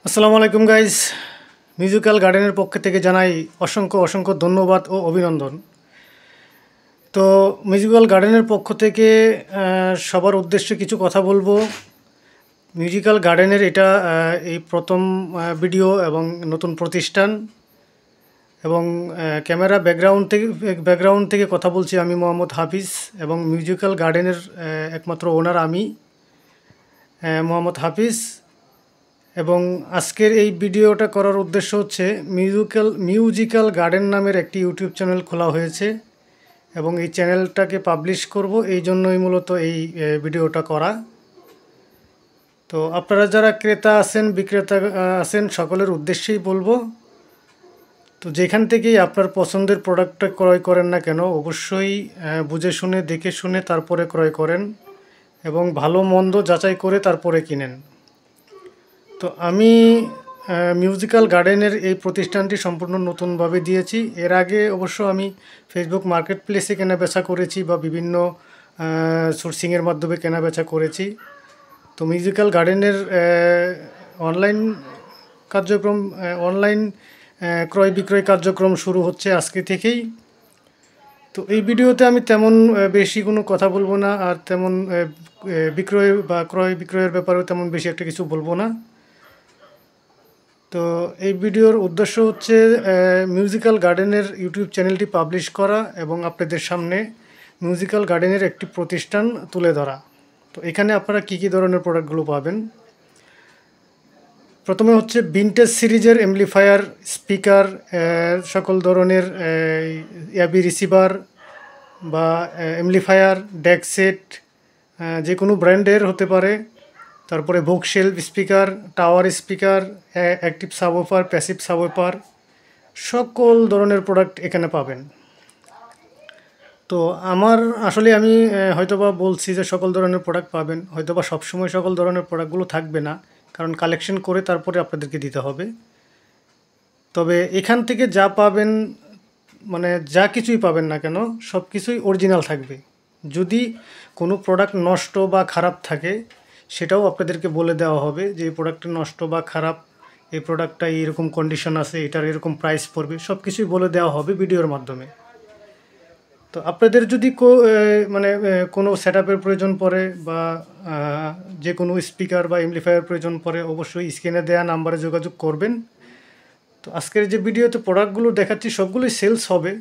আসসালামু আলাইকুম guys. Musical গার্ডেনের পক্ষ থেকে জানাই অসংখ্য অসংখ্য ধন্যবাদ ও অভিনন্দন। তো মিউজিক্যাল গার্ডেনের পক্ষ থেকে সবার উদ্দেশ্যে কিছু কথা বলবো। মিউজিক্যাল গার্ডেনের এটা এই প্রথম ভিডিও এবং নতুন প্রতিষ্ঠান, এবং ক্যামেরা ব্যাকগ্রাউন্ড থেকে কথা বলছি আমি মোহাম্মদ হাফিজ, এবং মিউজিক্যাল গার্ডেনের একমাত্র ওনার আমি মোহাম্মদ হাফিজ। এবং আজকের এই ভিডিওটা করার উদ্দেশ্য হচ্ছে মিউজিক্যাল গার্ডেন নামের একটি ইউটিউব চ্যানেল খোলা হয়েছে, এবং এই চ্যানেলটাকে পাবলিশ করব, এই জন্যই মূলত এই ভিডিওটা করা। তো আপনারা যারা ক্রেতা আছেন, বিক্রেতা আছেন, সকলের উদ্দেশ্যেই বলবো, তো যেখান থেকেই আপনার পছন্দের প্রোডাক্টটা ক্রয় করেন না কেন, অবশ্যই বুঝে শুনে দেখে শুনে তারপরে ক্রয় করেন, এবং ভালো মন্দ যাচাই করে তারপরে কিনেন। তো আমি মিউজিক্যাল গার্ডেনের এই প্রতিষ্ঠানটি সম্পূর্ণ নতুনভাবে দিয়েছি। এর আগে অবশ্য আমি ফেসবুক মার্কেট প্লেসে কেনাবেচা করেছি বা বিভিন্ন সোর্সিংয়ের মাধ্যমে কেনাবেচা করেছি। তো মিউজিক্যাল গার্ডেনের অনলাইন অনলাইন ক্রয় বিক্রয় কার্যক্রম শুরু হচ্ছে আজকে থেকেই। তো এই ভিডিওতে আমি তেমন বেশি কোনো কথা বলবো না, আর তেমন বিক্রয় বা ক্রয় বিক্রয়ের ব্যাপারেও তেমন বেশি একটা কিছু বলবো না। তো এই ভিডিওর উদ্দেশ্য হচ্ছে মিউজিক্যাল গার্ডেনের ইউটিউব চ্যানেলটি পাবলিশ করা এবং আপনাদের সামনে মিউজিক্যাল গার্ডেনের একটি প্রতিষ্ঠান তুলে ধরা। তো এখানে আপনারা কী কী ধরনের প্রোডাক্টগুলো পাবেন। প্রথমে হচ্ছে ভিনটেজ সিরিজের অ্যাম্পলিফায়ার, স্পিকার, সকল ধরনের ইয়াবি রিসিভার বা অ্যাম্পলিফায়ার, ডেক সেট, যে কোনো ব্র্যান্ডের হতে পারে। তারপরে bookshelf speaker, tower speaker, active subwoofer, passive subwoofer, সকল ধরনের প্রোডাক্ট এখানে পাবেন। তো আমি হয়তোবা বলছি যে সকল ধরনের প্রোডাক্ট পাবেন, হয়তোবা সবসময় সকল ধরনের প্রোডাক্টগুলো থাকবে না, কারণ কালেকশন করে তারপরে আপনাদেরকে দিতে হবে। তবে এখান থেকে যা পাবেন, মানে যা কিছুই পাবেন না কেন, সব কিছুই অরিজিনাল থাকবে। যদি কোনো প্রোডাক্ট নষ্ট বা খারাপ থাকে, সেটাও আপনাদেরকে বলে দেওয়া হবে যে এই প্রোডাক্টটা নষ্ট বা খারাপ, এই প্রোডাক্টটা এরকম কন্ডিশন আছে, এটার এরকম প্রাইস পড়বে, সব কিছুই বলে দেওয়া হবে ভিডিওর মাধ্যমে। তো আপনাদের যদি কোনো সেটআপের প্রয়োজন পড়ে বা যে কোনো স্পিকার বা অ্যাম্পলিফায়ার প্রয়োজন পড়ে, অবশ্যই স্ক্রিনে দেওয়া নাম্বারে যোগাযোগ করবেন। তো আজকের যে ভিডিওতে প্রোডাক্টগুলো দেখাচ্ছি সবগুলোই সেলস হবে,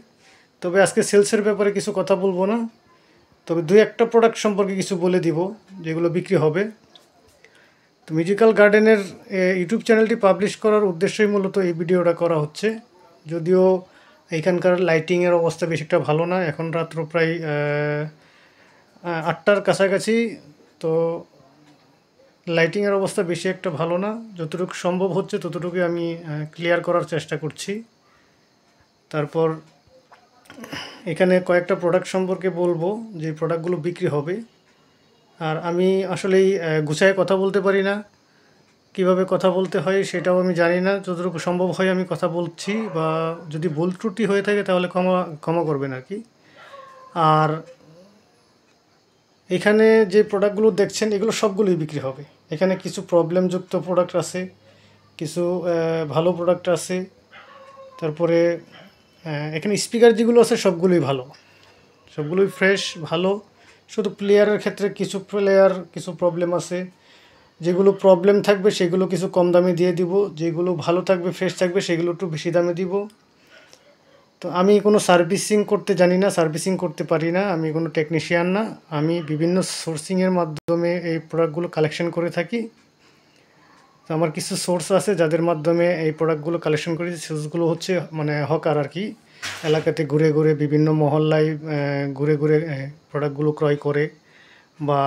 তবে আজকে সেলসের ব্যাপারে কিছু কথা বলবো না, তবে দুই একটা প্রোডাক্ট সম্পর্কে কিছু বলে দিব যেগুলো বিক্রি হবে। তো মিউজিক্যাল গার্ডেনের ইউটিউব চ্যানেলটি পাবলিশ করার উদ্দেশ্যই মূলত এই ভিডিওটা করা হচ্ছে। যদিও এইখানকার লাইটিংয়ের অবস্থা বেশি একটা ভালো না, এখন রাত্র প্রায় 8টার কাছাকাছি। তো লাইটিংয়ের অবস্থা বেশি একটা ভালো না, যতটুকু সম্ভব হচ্ছে ততটুকুই আমি ক্লিয়ার করার চেষ্টা করছি। তারপর এখানে কয়েকটা প্রোডাক্ট সম্পর্কে বলবো যে প্রোডাক্টগুলো বিক্রি হবে। আর আমি আসলেই গুছায় কথা বলতে পারি না, কিভাবে কথা বলতে হয় সেটাও আমি জানি না। যতটুকু সম্ভব হয় আমি কথা বলছি, বা যদি ভুল ত্রুটি হয়ে থাকে তাহলে ক্ষমা করবেন আর কি। আর এখানে যে প্রোডাক্টগুলো দেখছেন এগুলো সবগুলোই বিক্রি হবে। এখানে কিছু প্রবলেমযুক্ত প্রোডাক্ট আছে, কিছু ভালো প্রোডাক্ট আছে। তারপরে এখানে স্পিকার যেগুলো আছে সবগুলোই ভালো, সবগুলোই ফ্রেশ ভালো। শুধু প্লেয়ারের ক্ষেত্রে কিছু প্রবলেম আছে, যেগুলো প্রবলেম থাকবে সেগুলো কিছু কম দামে দিয়ে দিব, যেগুলো ভালো থাকবে ফ্রেশ থাকবে সেগুলো একটু বেশি দামে দিব। তো আমি কোনো সার্ভিসিং করতে জানি না, সার্ভিসিং করতে পারি না, আমি কোনো টেকনিশিয়ান না। আমি বিভিন্ন সোর্সিংয়ের মাধ্যমে এই প্রোডাক্টগুলো কালেকশন করে থাকি। তো আমার কিছু সোর্স আছে যাদের মাধ্যমে এই প্রোডাক্টগুলো কালেকশন করি। সোর্সগুলো হচ্ছে হকার আর কি, এলাকাতে ঘুরে ঘুরে বিভিন্ন মহল্লায় ঘুরে ঘুরে প্রোডাক্টগুলো ক্রয় করে, বা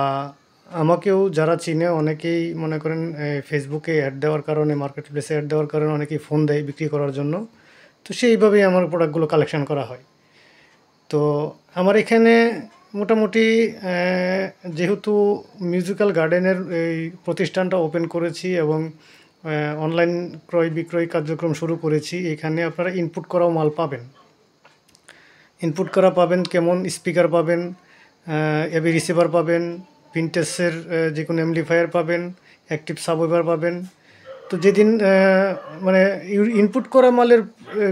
আমাকেও যারা চিনে অনেকেই মনে করেন ফেসবুকে অ্যাড দেওয়ার কারণে, মার্কেট প্লেসে অ্যাড দেওয়ার কারণে অনেকেই ফোন দেয় বিক্রি করার জন্য। তো সেইভাবেই আমার প্রোডাক্টগুলো কালেকশন করা হয়। তো আমার এখানে মোটামুটি যেহেতু মিউজিক্যাল গার্ডেনের এই প্রতিষ্ঠানটা ওপেন করেছি এবং অনলাইন ক্রয় বিক্রয় কার্যক্রম শুরু করেছি, এখানে আপনারা ইনপুট করাও মাল পাবেন। ইনপুট করা পাবেন কেমন, স্পিকার পাবেন, এবি রিসিভার পাবেন, ভিনটেজের যে কোনো অ্যাম্পলিফায়ার পাবেন, অ্যাক্টিভ সাবওয়ুফার পাবেন, তো যেদিন মানে ইনপুট করা মালের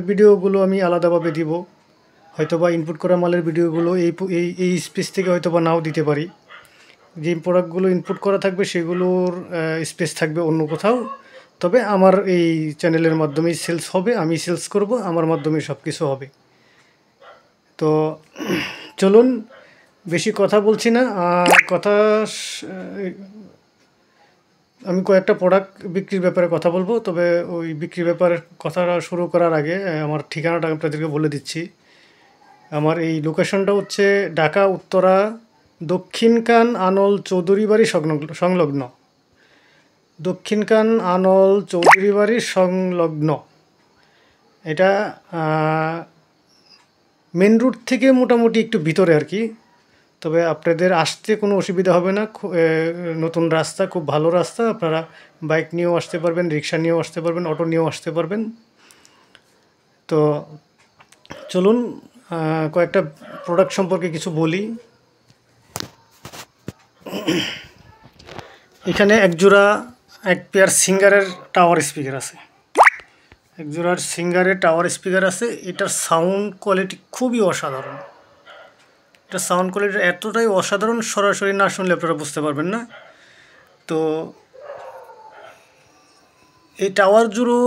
ভিডিওগুলো আমি আলাদাভাবে দিব, হয়তোবা ইনপুট করা মালের ভিডিওগুলো এই স্পেস থেকে হয়তোবা নাও দিতে পারি। যে প্রোডাক্টগুলো ইনপুট করা থাকবে সেগুলোর স্পেস থাকবে অন্য কোথাও, তবে আমার এই চ্যানেলের মাধ্যমেই সেলস হবে, আমি সেলস করব, আমার মাধ্যমে সব কিছু হবে। তো চলুন, বেশি কথা বলছি না, আমি কয়েকটা প্রোডাক্ট বিক্রির ব্যাপারে কথা বলবো। তবে ওই বিক্রির ব্যাপারে কথাটা শুরু করার আগে আমার ঠিকানাটা আপনাদেরকে বলে দিচ্ছি। আমার এই লোকেশনটা হচ্ছে ঢাকা উত্তরা দক্ষিণকান আনল চৌধুরী বাড়ি সংলগ্ন, দক্ষিণকান আনল চৌধুরী বাড়ি সংলগ্ন। এটা মেন রুট থেকে মোটামুটি একটু ভিতরে আর কি। তবে আপনাদের আসতে কোনো অসুবিধা হবে না, নতুন রাস্তা, খুব ভালো রাস্তা। আপনারা বাইক নিয়েও আসতে পারবেন, রিক্সা নিয়েও আসতে পারবেন, অটো নিয়েও আসতে পারবেন। তো চলুন কয়েকটা প্রোডাক্ট সম্পর্কে কিছু বলি। এখানে এক পেয়ার সিঙ্গারের টাওয়ার স্পিকার আছে, এক জোড়ার সিঙ্গারের টাওয়ার স্পিকার আছে। এটার সাউন্ড কোয়ালিটি খুবই অসাধারণ। এটা সাউন্ড কোয়ালিটি এতটাই অসাধারণ, সরাসরি না শুনলে আপনারা বুঝতে পারবেন না। তো এই টাওয়ার জুড়ো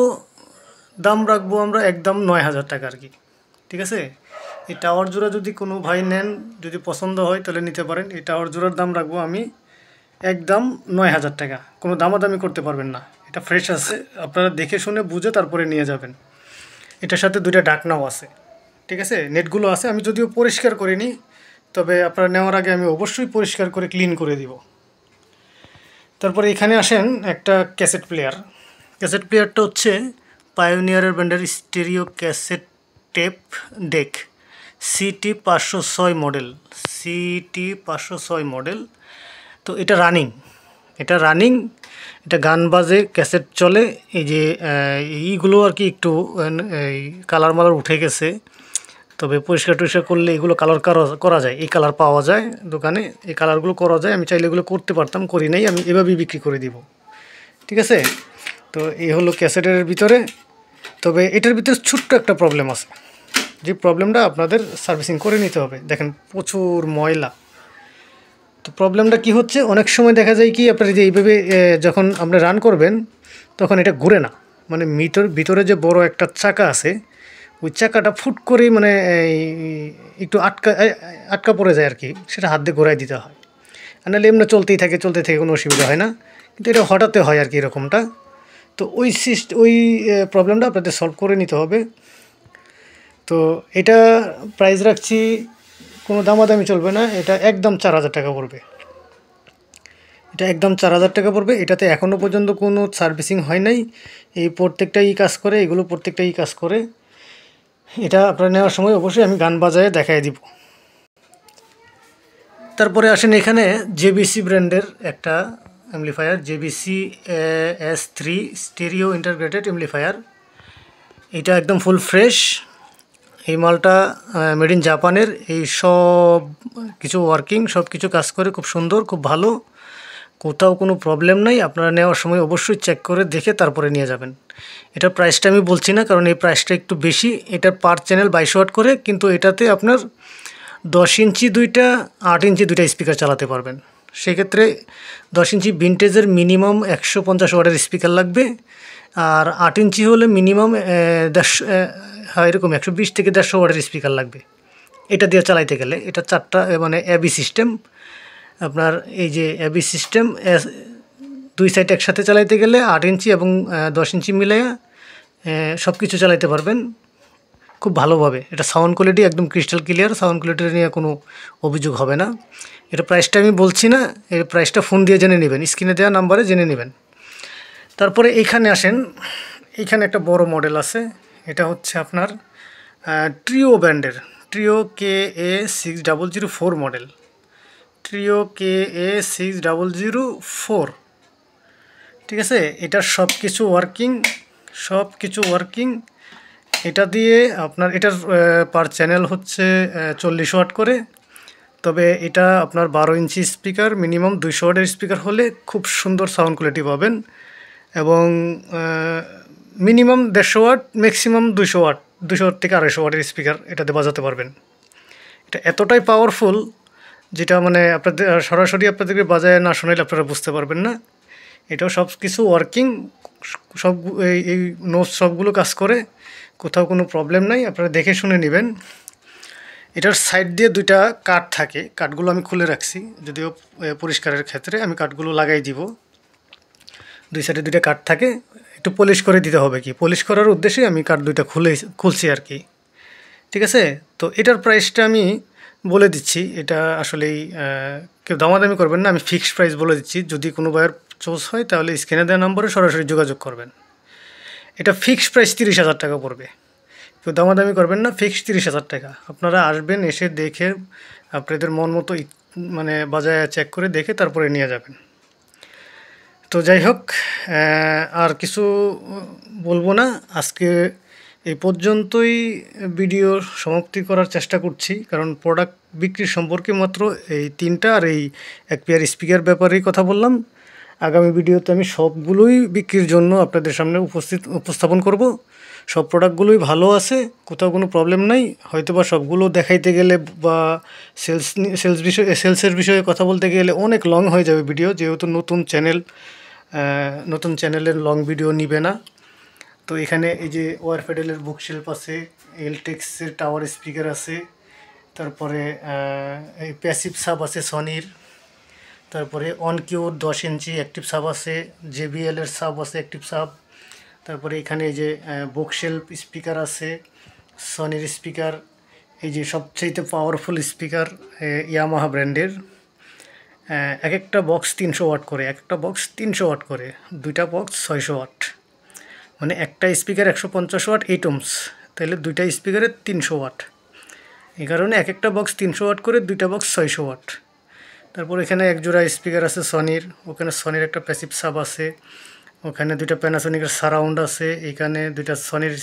দাম রাখবো আমরা একদম 9,000 টাকা আর কি, ঠিক আছে। এই টাওয়ার জোড়া যদি কোনো ভাই নেন, যদি পছন্দ হয় তাহলে নিতে পারেন। এই টাওয়ার জোড়ার দাম রাখবো আমি একদম 9,000 টাকা, কোনো দামাদামি করতে পারবেন না। এটা ফ্রেশ আছে, আপনারা দেখে শুনে বুঝে তারপরে নিয়ে যাবেন। এটার সাথে দুইটা ঢাকনাও আছে, ঠিক আছে। নেটগুলো আছে, আমি যদিও পরিষ্কার করিনি, তবে আপনারা নেওয়ার আগে আমি অবশ্যই পরিষ্কার করে ক্লিন করে দিব। তারপরে এখানে আসেন একটা ক্যাসেট প্লেয়ার। ক্যাসেট প্লেয়ারটা হচ্ছে পায়োনিয়ারের ব্র্যান্ডের stereo cassette tape deck CT506 model, CT506 model. তো এটা রানিং, এটা গান বাজে, ক্যাসেট চলে। এই যে এইগুলো আর কি একটু এই কালার মালার উঠে গেছে, তবে পরিষ্কার টরিষ্কার করলে এগুলো কালার করা যায়। এই কালার পাওয়া যায় দোকানে, এই কালারগুলো করা যায়। আমি চাইলে এগুলো করতে পারতাম, করি নাই, আমি এভাবেই বিক্রি করে দিব, ঠিক আছে। তো এই হলো ক্যাসেটের ভিতরে। তবে এটার ভিতরে ছোট্ট একটা প্রবলেম আছে, যে প্রবলেমটা আপনাদের সার্ভিসিং করে নিতে হবে। দেখেন প্রচুর ময়লা। তো প্রবলেমটা কি হচ্ছে, অনেক সময় দেখা যায় কি আপনারা যে এইভাবে যখন আপনি রান করবেন তখন এটা ঘুরে না, মানে ভিতরে যে বড় একটা চাকা আছে, ওই চাকাটা ফুট করেই মানে একটু আটকা পড়ে যায় আর কি, সেটা হাত দিয়ে ঘোরাই দিতে হয়। আর নাহলে এমনি চলতেই থাকে কোনো অসুবিধা হয় না, কিন্তু এটা হঠাৎ হয় আর কি এরকমটা। তো ওই প্রবলেমটা আপনাদের সলভ করে নিতে হবে। তো এটা প্রাইস রাখছি, কোনো দামাদামি চলবে না, এটা একদম 4,000 টাকা পড়বে। এটা একদম 4,000 টাকা পড়বে। এটাতে এখনও পর্যন্ত কোনো সার্ভিসিং হয় নাই। এই প্রত্যেকটাই কাজ করে, এগুলো প্রত্যেকটাই কাজ করে। এটা আপনারা নেওয়ার সময় অবশ্যই আমি গান বাজায় দেখাই দিব। তারপরে আসেন এখানে জেবিসি ব্র্যান্ডের একটা amplifier, JBC S3 stereo integrated amplifier. এটা একদম ফুল ফ্রেশ। এই মালটা মেড ইন জাপানের। এই সব কিছু ওয়ার্কিং, সব কিছু কাজ করে খুব সুন্দর, খুব ভালো, কোথাও কোনো প্রবলেম নাই। আপনারা নেওয়ার সময় অবশ্যই চেক করে দেখে তারপরে নিয়ে যাবেন। এটার প্রাইসটা আমি বলছি না, কারণ এই প্রাইসটা একটু বেশি। এটার পার চ্যানেল 22 ওয়াট করে, কিন্তু এটাতে আপনার 10 ইঞ্চি দুইটা, 8 ইঞ্চি দুইটা স্পিকার চালাতে পারবেন। সেক্ষেত্রে 10 ইঞ্চি ভিনটেজের মিনিমাম 150 ওয়াটের স্পিকার লাগবে, আর 8 ইঞ্চি হলে মিনিমাম 150, এরকম 120 থেকে 150 ওয়াটের স্পিকার লাগবে এটা দিয়ে চালাইতে গেলে। এটা 4টা মানে এবি সিস্টেম। আপনার এই যে এবি সিস্টেম, দুই সাইড একসাথে চালাইতে গেলে 8 ইঞ্চি এবং 10 ইঞ্চি মিলাইয়া সব কিছু চালাইতে পারবেন খুব ভালোভাবে। এটা সাউন্ড কোয়ালিটি একদম ক্রিস্টাল ক্লিয়ার, সাউন্ড কোয়ালিটি নিয়ে কোনো অভিযোগ হবে না। এটা প্রাইসটা আমি বলছি না, এর প্রাইসটা ফোন দিয়ে জেনে নেবেন, স্ক্রিনে দেওয়া নাম্বারে জেনে নেবেন। তারপরে এইখানে আসেন, এইখানে একটা বড় মডেল আছে। এটা হচ্ছে আপনার ট্রিও ব্র্যান্ডের, trio KA6004 model, trio KA6004, ঠিক আছে। এটার সব কিছু ওয়ার্কিং। এটা দিয়ে আপনার এটার পার চ্যানেল হচ্ছে 40 ওয়াট করে। তবে এটা আপনার 12 ইঞ্চি স্পিকার, মিনিমাম 200 ওয়াটের স্পিকার হলে খুব সুন্দর সাউন্ড কোয়ালিটি পাবেন। এবং মিনিমাম 150 ওয়াট, ম্যাক্সিমাম 200 ওয়াট, 200 থেকে 250 ওয়াটের স্পিকার এটাতে বাজাতে পারবেন। এটা এতটাই পাওয়ারফুল যেটা মানে আপনাদের সরাসরি আপনাদেরকে বাজায় না শোনাইলে আপনারা বুঝতে পারবেন না। এটাও সব কিছু ওয়ার্কিং, সব এই নোটস সবগুলো কাজ করে, কোথাও কোনো প্রবলেম নাই, আপনারা দেখে শুনে নেবেন। এটার সাইড দিয়ে দুইটা কাঠ থাকে, কাঠগুলো আমি খুলে রাখছি, যদিও পরিষ্কারের ক্ষেত্রে আমি কাঠগুলো লাগাই দিব। দুই সাইডে দুইটা কাঠ থাকে, একটু পলিশ করে দিতে হবে, কি পলিশ করার উদ্দেশ্যে আমি কাঠ দুইটা খুলছি আর কি। ঠিক আছে, তো এটার প্রাইসটা আমি বলে দিচ্ছি। এটা আসলেই কেউ দামাদামি করবেন না, আমি ফিক্সড প্রাইস বলে দিচ্ছি। যদি কোনো বায়ার চুজ হয় তাহলে স্ক্রিনে দেওয়া নম্বরে সরাসরি যোগাযোগ করবেন। এটা ফিক্সড প্রাইস 30,000 টাকা পড়বে। কেউ দামাদামি করবেন না, ফিক্সড 30,000 টাকা। আপনারা আসবেন, এসে দেখে আপনাদের মন মতো মানে বাজায় চেক করে দেখে তারপরে নিয়ে যাবেন। তো যাই হোক, আর কিছু বলবো না আজকে, এই পর্যন্তই ভিডিও সমাপ্তি করার চেষ্টা করছি, কারণ প্রোডাক্ট বিক্রির সম্পর্কে মাত্র এই 3টা আর এই এক পেয়ার স্পিকার ব্যাপারেই কথা বললাম। আগামী ভিডিওতে আমি সবগুলোই বিক্রির জন্য আপনাদের সামনে উপস্থাপন করব। সব প্রোডাক্টগুলোই ভালো আছে, কোথাও কোনো প্রবলেম নাই। হয়তো বা সবগুলো দেখাইতে গেলে বা সেলসের বিষয়ে কথা বলতে গেলে অনেক লং হয়ে যাবে ভিডিও, যেহেতু নতুন চ্যানেলের লং ভিডিও নিবে না। তো এখানে এই যে ওয়ারফেডেলের বুকশেলফ আছে, এলটেক্সের টাওয়ার স্পিকার আছে, তারপরে এই প্যাসিভ সাব আছে সনির, তারপরে অনকিউর 10 ইঞ্চি অ্যাক্টিভ সাব আছে, জেবিএলের সাব আছে অ্যাক্টিভ সাব, তারপরে এখানে এই যে বুকশেলফ স্পিকার আছে, সনির স্পিকার, এই যে সবচেয়ে পাওয়ারফুল স্পিকার ইয়ামাহা ব্র্যান্ডের। এক একটা বক্স 300 ওয়াট করে, একটা বক্স 300 ওয়াট করে, দুইটা বক্স 600 ওয়াট, মানে একটা স্পিকার 150 ওয়াট 8 ohms, তাহলে দুইটা স্পিকারে 300 ওয়াট। এই কারণে এক একটা বক্স 300 ওয়াট করে, দুইটা বক্স 600 ওয়াট। তারপর এখানে এক জোড়া স্পিকার আছে সনির, ওখানে সনির একটা প্যাসিভ সাব আছে, ওখানে দুইটা প্যানাসোনিকের সারাউন্ড আছে, এখানে দুইটা সনির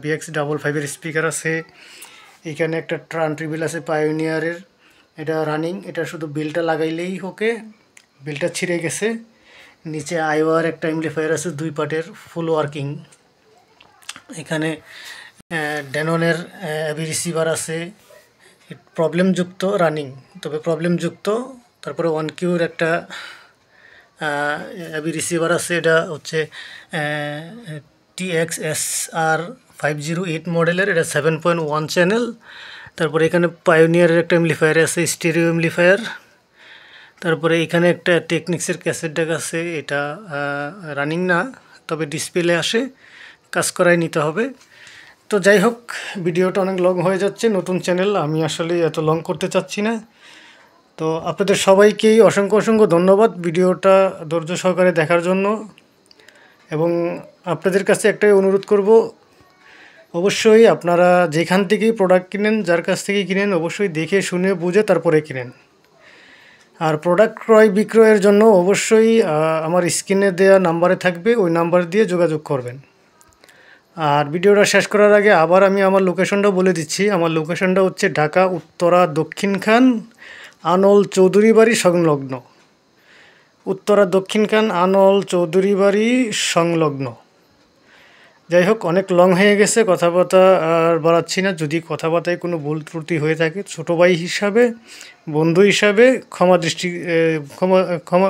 BX55 স্পিকার আছে, এখানে একটা ট্রান ট্রিবিল আছে পায়োনিয়ারের, এটা রানিং, এটা শুধু বিলটা লাগাইলেই ওকে, বিলটা ছিঁড়ে গেছে। নিচে আইওয়ার একটা এমপ্লিফায়ার আছে 2 পার্টের ফুল ওয়ার্কিং। এখানে ড্যাননের অ্যাবি রিসিভার আছে, প্রবলেমযুক্ত রানিং, তবে প্রবলেমযুক্ত। তারপরে OneQর একটা অ্যাবি রিসিভার আছে, এটা হচ্ছে TXSR508 মডেলের, এটা 7.1 চ্যানেল। তারপরে এখানে পায়োনিয়ারের একটা এমপ্লিফায়ার আছে, স্টেরিও এমপ্লিফায়ার। তারপরে এখানে একটা টেকনিক্সের ক্যাসেট ডেক আছে, এটা রানিং না, তবে ডিসপ্লে আসে, কাজ করাই নিতে হবে। তো যাই হোক, ভিডিওটা অনেক লং হয়ে যাচ্ছে, নতুন চ্যানেল, আমি আসলে এত লং করতে চাচ্ছি না। তো আপনাদের সবাইকেই অসংখ্য ধন্যবাদ ভিডিওটা ধৈর্য সহকারে দেখার জন্য। এবং আপনাদের কাছে একটাই অনুরোধ করব, অবশ্যই আপনারা যেখান থেকেই প্রোডাক্ট কিনেন, যার কাছ থেকেই কিনেন, অবশ্যই দেখে শুনে বুঝে তারপরে কিনেন। আর প্রোডাক্ট ক্রয় বিক্রয়ের জন্য অবশ্যই আমার স্ক্রিনে দেওয়া নাম্বারে থাকবে, ওই নাম্বার দিয়ে যোগাযোগ করবেন। আর ভিডিওটা শেষ করার আগে আবার আমি আমার লোকেশনটা বলে দিচ্ছি। আমার লোকেশনটা হচ্ছে ঢাকা উত্তরা দক্ষিণখান আনল চৌধুরী বাড়ি সংলগ্ন, উত্তরা দক্ষিণখান আনল চৌধুরী বাড়ি সংলগ্ন। যাই হোক, অনেক লং হয়ে গেছে, কথাবার্তা আর বাড়াচ্ছি না। যদি কথাবার্তায় কোনো ভুল ত্রুটি হয়ে থাকে, ছোটো ভাই হিসাবে, বন্ধু হিসাবে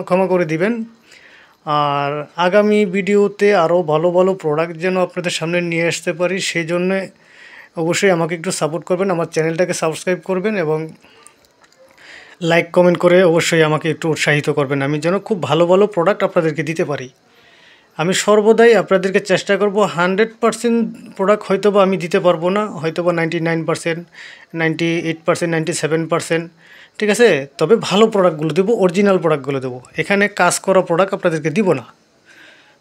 ক্ষমা করে দিবেন। আর আগামী ভিডিওতে আরও ভালো প্রোডাক্ট যেন আপনাদের সামনে নিয়ে আসতে পারি, সেই জন্যে অবশ্যই আমাকে একটু সাপোর্ট করবেন, আমার চ্যানেলটাকে সাবস্ক্রাইব করবেন এবং লাইক কমেন্ট করে অবশ্যই আমাকে একটু উৎসাহিত করবেন, আমি যেন খুব ভালো প্রোডাক্ট আপনাদেরকে দিতে পারি। আমি সর্বদাই আপনাদেরকে চেষ্টা করব, 100% প্রোডাক্ট হয়তো বা আমি দিতে পারবো না, হয়তো বা 99%, 98%, 97%, ঠিক আছে, তবে ভালো প্রোডাক্টগুলো দেবো, অরিজিনাল প্রোডাক্টগুলো দেবো। এখানে কাজ করা প্রোডাক্ট আপনাদেরকে দিব না,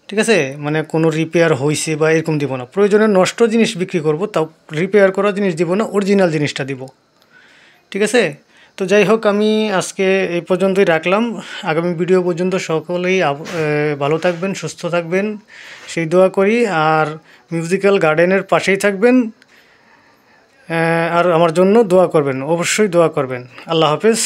ঠিক আছে, মানে কোনো রিপেয়ার হয়েছে বা এরকম দিব না। প্রয়োজনে নষ্ট জিনিস বিক্রি করব, তাও রিপেয়ার করা জিনিস দিব না, অরিজিনাল জিনিসটা দিব, ঠিক আছে। তো যাই হোক, আমি আজকে এই পর্যন্তই রাখলাম। আগামী ভিডিও পর্যন্ত সকলেই ভালো থাকবেন, সুস্থ থাকবেন, সেই দোয়া করি। আর মিউজিক্যাল গার্ডেনের পাশেই থাকবেন, আর আমার জন্য দোয়া করবেন, অবশ্যই দোয়া করবেন। আল্লাহ হাফেজ।